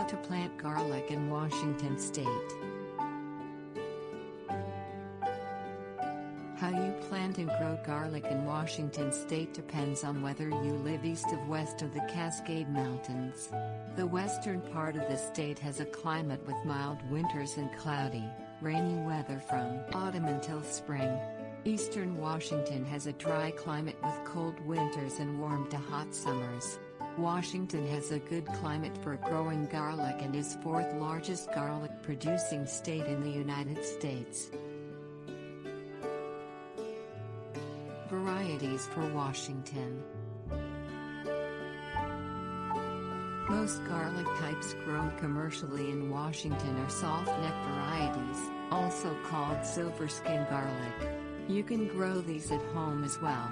How to plant garlic in Washington State. How you plant and grow garlic in Washington State depends on whether you live east or west of the Cascade Mountains. The western part of the state has a climate with mild winters and cloudy, rainy weather from autumn until spring. Eastern Washington has a dry climate with cold winters and warm to hot summers. Washington has a good climate for growing garlic and is fourth largest garlic producing state in the United States. Varieties for Washington. Most garlic types grown commercially in Washington are soft-neck varieties, also called silver skin garlic. You can grow these at home as well.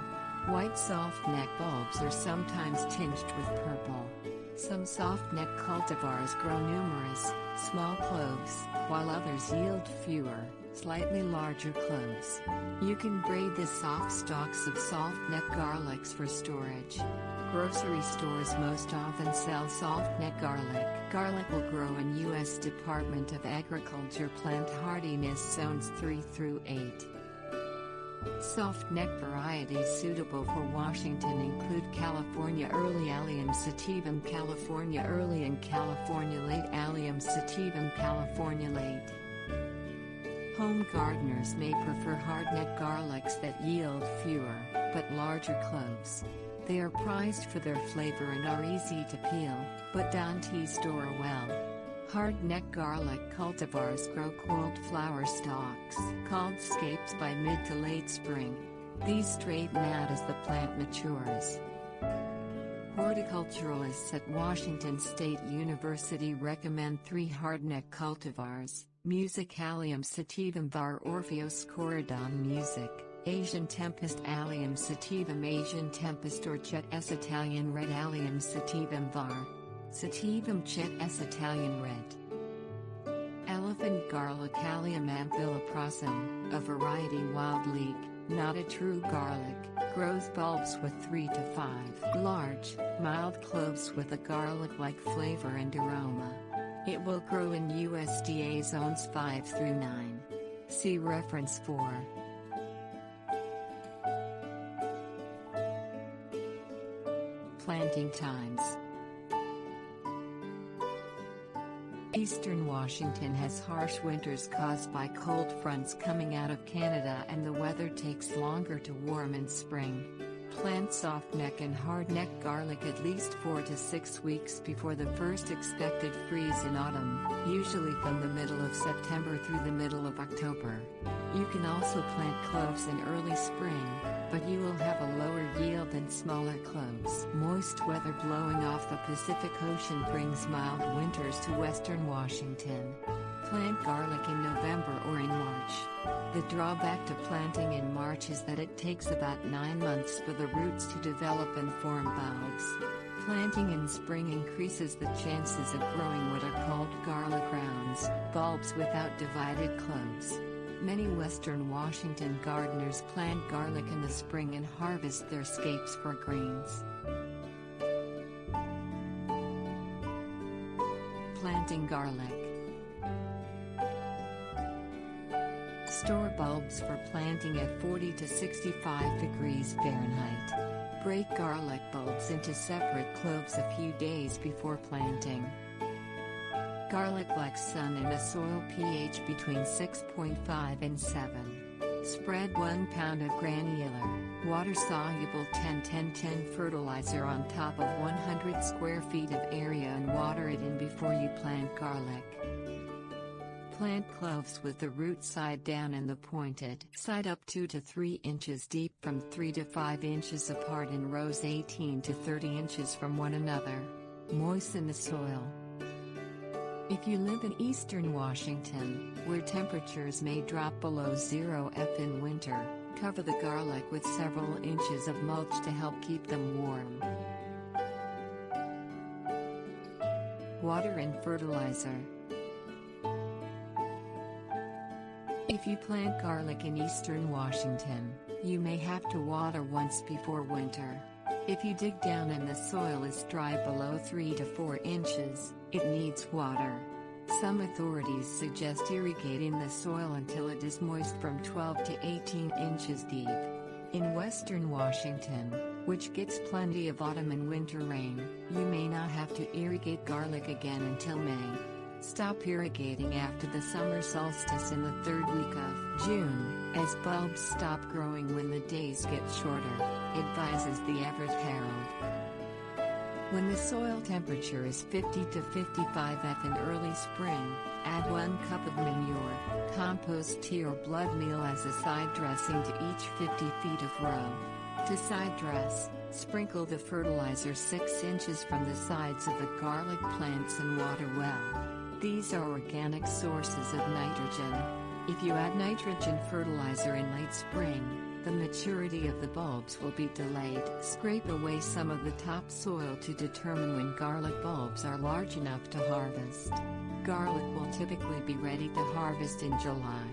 White soft-neck bulbs are sometimes tinged with purple. Some soft-neck cultivars grow numerous, small cloves, while others yield fewer, slightly larger cloves. You can braid the soft stalks of soft-neck garlics for storage. Grocery stores most often sell soft-neck garlic. Garlic will grow in U.S. Department of Agriculture plant hardiness zones 3 through 8. Soft-neck varieties suitable for Washington include California Early Allium sativum, California Early, and California Late Allium sativum, California Late. Home gardeners may prefer hardneck garlics that yield fewer, but larger cloves. They are prized for their flavor and are easy to peel, but don't store well. Hardneck garlic cultivars grow coiled flower stalks, called scapes, by mid to late spring. These straighten out as the plant matures. Horticulturalists at Washington State University recommend 3 hardneck cultivars: Musicallium sativum var, Orpheus corydon music, Asian Tempest Allium sativum, Asian Tempest, or Chet S. Italian Red Allium sativum var, Sativum Chet S. Italian Red. Elephant garlic Allium amphiloprosum, a variety wild leek, not a true garlic, grows bulbs with 3 to 5 large, mild cloves with a garlic-like flavor and aroma. It will grow in USDA zones 5 through 9. See reference 4. Planting times. Eastern Washington has harsh winters caused by cold fronts coming out of Canada, and the weather takes longer to warm in spring. Plant soft-neck and hard-neck garlic at least 4 to 6 weeks before the first expected freeze in autumn, usually from the middle of September through the middle of October. You can also plant cloves in early spring, but you will have a lower yield than smaller cloves. Moist weather blowing off the Pacific Ocean brings mild winters to western Washington. Plant garlic in November or in March. The drawback to planting in March is that it takes about 9 months for the roots to develop and form bulbs. Planting in spring increases the chances of growing what are called garlic rounds, bulbs without divided cloves. Many western Washington gardeners plant garlic in the spring and harvest their scapes for greens. Planting garlic. Store bulbs for planting at 40 to 65 degrees Fahrenheit. Break garlic bulbs into separate cloves a few days before planting. Garlic likes sun and a soil pH between 6.5 and 7. Spread 1 pound of granular, water-soluble 10-10-10 fertilizer on top of 100 square feet of area and water it in before you plant garlic. Plant cloves with the root side down and the pointed side up 2 to 3 inches deep from 3 to 5 inches apart in rows 18 to 30 inches from one another. Moisten the soil. If you live in eastern Washington, where temperatures may drop below 0 F in winter, cover the garlic with several inches of mulch to help keep them warm. Water and fertilizer. If you plant garlic in eastern Washington, you may have to water once before winter. If you dig down and the soil is dry below 3 to 4 inches, It needs water. Some authorities suggest irrigating the soil until it is moist from 12 to 18 inches deep. In western Washington, which gets plenty of autumn and winter rain, you may not have to irrigate garlic again until May. Stop irrigating after the summer solstice in the third week of June, as bulbs stop growing when the days get shorter, advises the Everett Herald. When the soil temperature is 50 to 55 F in early spring, add 1 cup of manure, compost tea or blood meal as a side dressing to each 50 feet of row. To side dress, sprinkle the fertilizer 6 inches from the sides of the garlic plants and water well. These are organic sources of nitrogen. If you add nitrogen fertilizer in late spring, the maturity of the bulbs will be delayed. Scrape away some of the topsoil to determine when garlic bulbs are large enough to harvest. Garlic will typically be ready to harvest in July.